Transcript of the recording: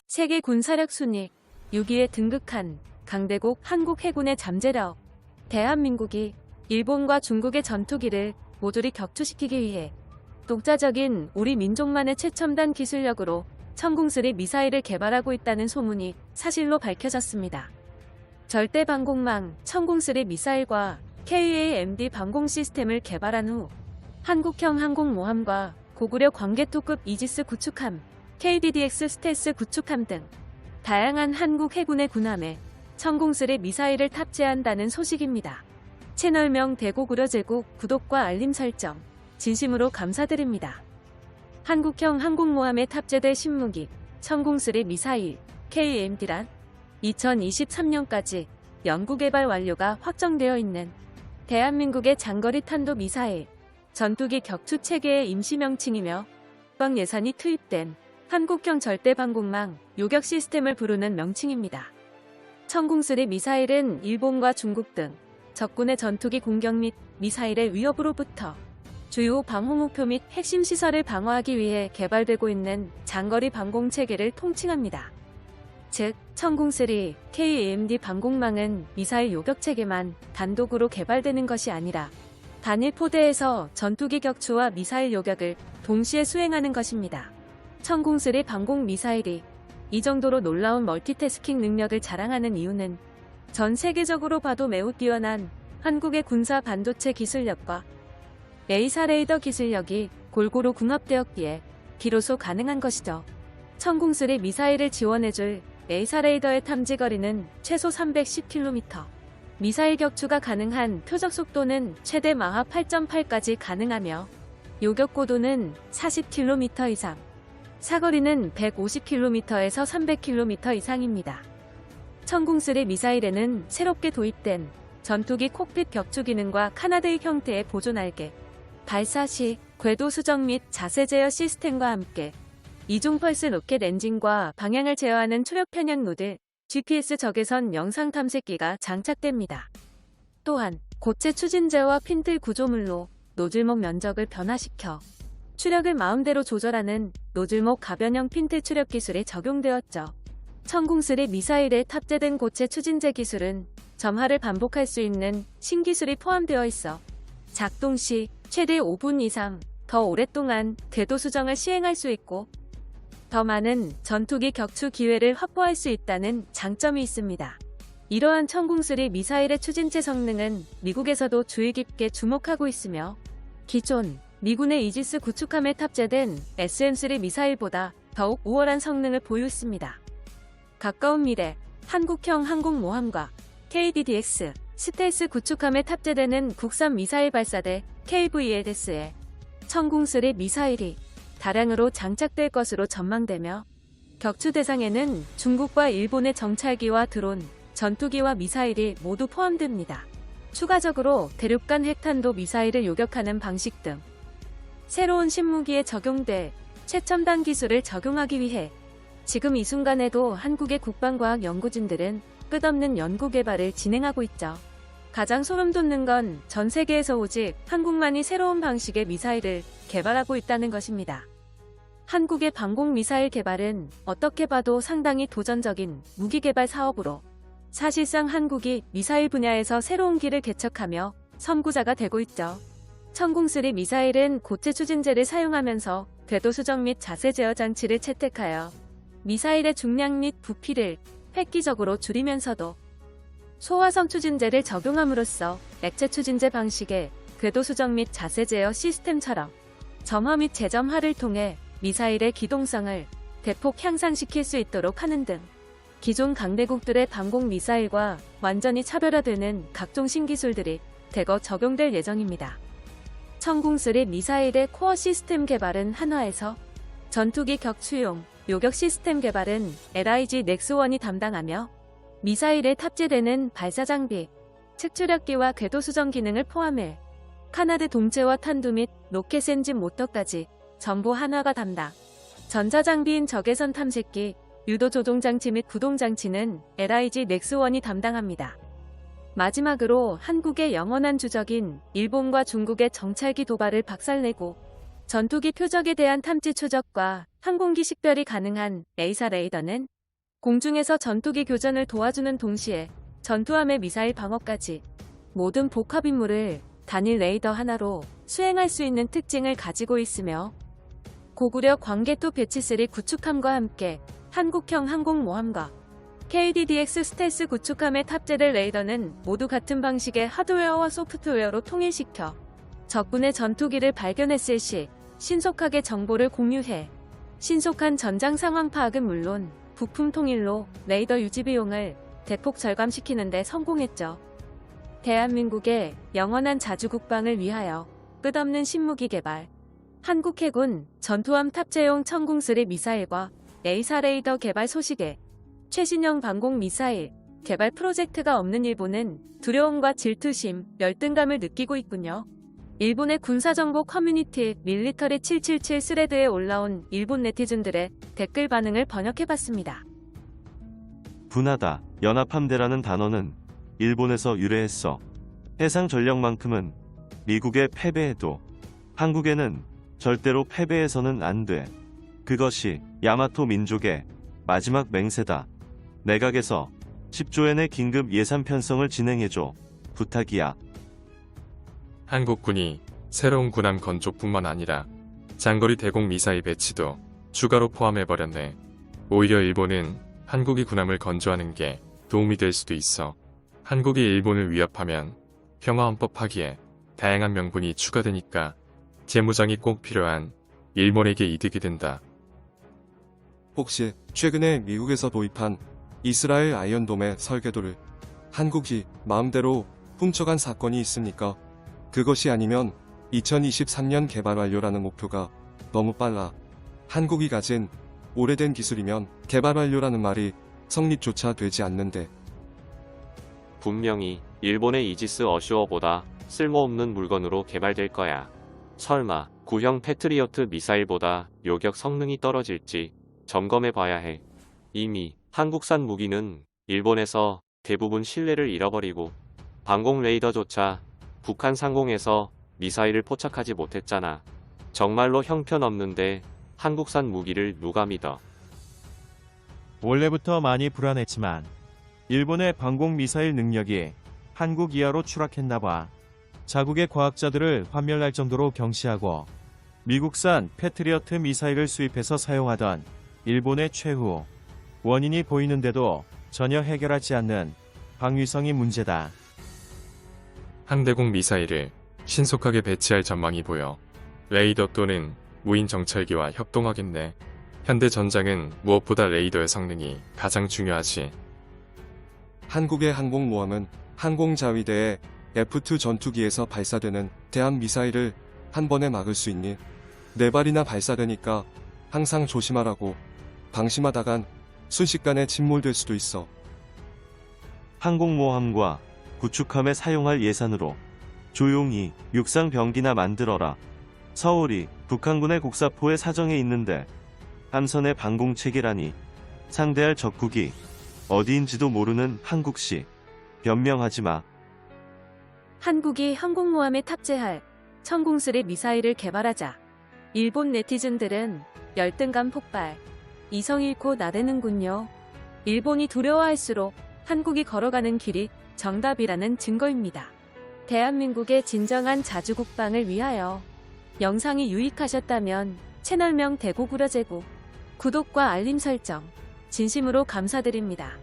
세계 군사력 순위 6위에 등극한 강대국 한국해군의 잠재력. 대한민국이 일본과 중국의 전투기를 모조리 격추시키기 위해 독자적인 우리 민족만의 최첨단 기술력으로 천궁3 미사일을 개발하고 있다는 소문이 사실로 밝혀졌습니다. 절대 방공망 천궁3 미사일과 KAMD 방공 시스템을 개발한 후 한국형 항공모함과 고구려 광개토급 이지스 구축함, KDDX 스텔스 구축함 등 다양한 한국 해군의 군함에 천궁3 미사일을 탑재한다는 소식입니다. 채널명 대고구려 제국 구독과 알림 설정 진심으로 감사드립니다. 한국형 항공모함에 탑재될 신무기 천궁3 미사일 KAMD란 2023년까지 연구개발 완료가 확정되어 있는 대한민국의 장거리 탄도 미사일 전투기 격추 체계의 임시명칭이며 국방 예산이 투입된 한국형 절대방공망 요격 시스템을 부르는 명칭입니다. 천궁3 미사일은 일본과 중국 등 적군의 전투기 공격 및 미사일의 위협으로부터 주요 방호 목표 및 핵심 시설을 방어하기 위해 개발되고 있는 장거리 방공 체계를 통칭합니다. 즉, 천궁3 KAMD 방공망은 미사일 요격 체계만 단독으로 개발되는 것이 아니라 단일 포대에서 전투기 격추와 미사일 요격을 동시에 수행하는 것입니다. 천궁3 방공 미사일이 이 정도로 놀라운 멀티태스킹 능력을 자랑하는 이유는 전 세계적으로 봐도 매우 뛰어난 한국의 군사 반도체 기술력과 레이사 레이더 기술력이 골고루 궁합되었기에 비로소 가능한 것이죠. 천궁3 미사일을 지원해줄 레이사 레이더의 탐지거리는 최소 310km, 미사일 격추가 가능한 표적 속도는 최대 마하 8.8까지 가능하며 요격 고도는 40km 이상, 사거리는 150km에서 300km 이상입니다. 천궁3 미사일에는 새롭게 도입된 전투기 콕핏 격추 기능과 카나드의 형태의 보조 날개, 발사 시 궤도 수정 및 자세 제어 시스템과 함께 이중 펄스 로켓 엔진과 방향을 제어하는 초력 편향 노드, GPS 적외선 영상 탐색기가 장착됩니다. 또한 고체 추진제와 핀틀 구조물로 노즐목 면적을 변화시켜 추력을 마음대로 조절하는 노즐목 가변형 핀틀 추력 기술이 적용되었죠. 천궁3 미사일에 탑재된 고체 추진제 기술은 점화를 반복할 수 있는 신기술이 포함되어 있어 작동 시 최대 5분 이상 더 오랫동안 궤도 수정을 시행할 수 있고 더 많은 전투기 격추 기회를 확보할 수 있다는 장점이 있습니다. 이러한 천궁3 미사일의 추진체 성능은 미국에서도 주의 깊게 주목하고 있으며 기존 미군의 이지스 구축함에 탑재된 SM3 미사일보다 더욱 우월한 성능을 보유했습니다. 가까운 미래 한국형 항공모함과 KDDX 스텔스 구축함에 탑재되는 국산 미사일 발사대 KVLS에 천궁3 미사일이 다량으로 장착될 것으로 전망되며 격추 대상에는 중국과 일본의 정찰기와 드론, 전투기와 미사일이 모두 포함됩니다. 추가적으로 대륙간 핵탄도 미사일을 요격하는 방식 등 새로운 신무기에 적용될 최첨단 기술을 적용하기 위해 지금 이 순간에도 한국의 국방과학 연구진들은 끝없는 연구 개발을 진행하고 있죠. 가장 소름 돋는 건 전 세계에서 오직 한국만이 새로운 방식의 미사일을 개발하고 있다는 것입니다. 한국의 방공 미사일 개발은 어떻게 봐도 상당히 도전적인 무기 개발 사업으로 사실상 한국이 미사일 분야에서 새로운 길을 개척하며 선구자가 되고 있죠. 천궁3 미사일은 고체 추진제를 사용하면서 궤도 수정 및 자세 제어 장치를 채택하여 미사일의 중량 및 부피를 획기적으로 줄이면서도 소화성 추진제를 적용함으로써 액체 추진제 방식의 궤도 수정 및 자세 제어 시스템처럼 점화 및 재점화를 통해 미사일의 기동성을 대폭 향상시킬 수 있도록 하는 등 기존 강대국들의 방공 미사일과 완전히 차별화되는 각종 신기술들이 대거 적용될 예정입니다. 천궁3 미사일의 코어 시스템 개발은 한화에서, 전투기 격추용 요격 시스템 개발은 LIG 넥스원이 담당하며 미사일에 탑재되는 발사 장비, 측추력기와 궤도 수정 기능을 포함해 카나드 동체와 탄두 및 로켓 엔진 모터까지 전부 한화가 담당. 전자장비인 적외선 탐색기, 유도 조종 장치 및 구동 장치는 LIG 넥스원이 담당합니다. 마지막으로 한국의 영원한 주적인 일본과 중국의 정찰기 도발을 박살내고 전투기 표적에 대한 탐지 추적과 항공기 식별이 가능한 레이사 레이더는 공중에서 전투기 교전을 도와주는 동시에 전투함의 미사일 방어까지 모든 복합 임무를 단일 레이더 하나로 수행할 수 있는 특징을 가지고 있으며 고구려 광개2 배치3 구축함과 함께 한국형 항공모함과 KDDX 스텔스 구축함에 탑재될 레이더는 모두 같은 방식의 하드웨어와 소프트웨어로 통일시켜 적군의 전투기를 발견했을 시 신속하게 정보를 공유해 신속한 전장 상황 파악은 물론 부품 통일로 레이더 유지 비용을 대폭 절감시키는 데 성공했죠. 대한민국의 영원한 자주국방을 위하여 끝없는 신무기 개발, 한국해군 전투함 탑재용 천궁3 미사일과 A4 레이더 개발 소식에 최신형 방공 미사일 개발 프로젝트가 없는 일본은 두려움과 질투심, 열등감을 느끼고 있군요. 일본의 군사정보 커뮤니티 밀리터리 777 스레드에 올라온 일본 네티즌들의 댓글 반응을 번역해봤습니다. 분하다, 연합함대라는 단어는 일본에서 유래했어. 해상 전력만큼은 미국에 패배해도 한국에는 절대로 패배해서는 안 돼. 그것이 야마토 민족의 마지막 맹세다. 내각에서 10조엔의 긴급 예산 편성을 진행해줘. 부탁이야. 한국군이 새로운 군함 건조뿐만 아니라 장거리 대공 미사일 배치도 추가로 포함해버렸네. 오히려 일본은 한국이 군함을 건조하는 게 도움이 될 수도 있어. 한국이 일본을 위협하면 평화헌법 파기에 다양한 명분이 추가되니까 재무장이 꼭 필요한 일본에게 이득이 된다. 혹시 최근에 미국에서 도입한 이스라엘 아이언돔의 설계도를 한국이 마음대로 훔쳐간 사건이 있습니까? 그것이 아니면 2023년 개발 완료라는 목표가 너무 빨라. 한국이 가진 오래된 기술이면 개발 완료라는 말이 성립조차 되지 않는데. 분명히 일본의 이지스 어슈어보다 쓸모없는 물건으로 개발될 거야. 설마 구형 패트리어트 미사일보다 요격 성능이 떨어질지 점검해봐야 해. 이미 한국산 무기는 일본에서 대부분 신뢰를 잃어버리고 방공 레이더조차 북한 상공에서 미사일을 포착하지 못했잖아. 정말로 형편없는데 한국산 무기를 누가 믿어. 원래부터 많이 불안했지만 일본의 방공 미사일 능력이 한국 이하로 추락했나봐. 자국의 과학자들을 환멸할 정도로 경시하고 미국산 패트리어트 미사일을 수입해서 사용하던 일본의 최후 원인이 보이는데도 전혀 해결하지 않는 방위성이 문제다. 항대공 미사일을 신속하게 배치할 전망이 보여 레이더 또는 무인 정찰기와 협동하겠네. 현대 전장은 무엇보다 레이더의 성능이 가장 중요하지. 한국의 항공모함은 항공자위대의 F2 전투기에서 발사되는 대함 미사일을 한 번에 막을 수 있니? 4발이나 발사되니까 항상 조심하라고. 방심하다간 순식간에 침몰될 수도 있어. 항공모함과 구축함에 사용할 예산으로 조용히 육상 병기나 만들어라. 서울이 북한군의 곡사포의 사정에 있는데 함선의 방공체계라니. 상대할 적국이 어디인지도 모르는 한국시. 변명하지 마. 한국이 항공모함에 탑재할 천궁3 미사일을 개발하자 일본 네티즌들은 열등감 폭발. 이성 잃고 나대는군요. 일본이 두려워할수록 한국이 걸어가는 길이 정답이라는 증거입니다. 대한민국의 진정한 자주국방을 위하여 영상이 유익하셨다면 채널명 대구구려제국 구독과 알림 설정 진심으로 감사드립니다.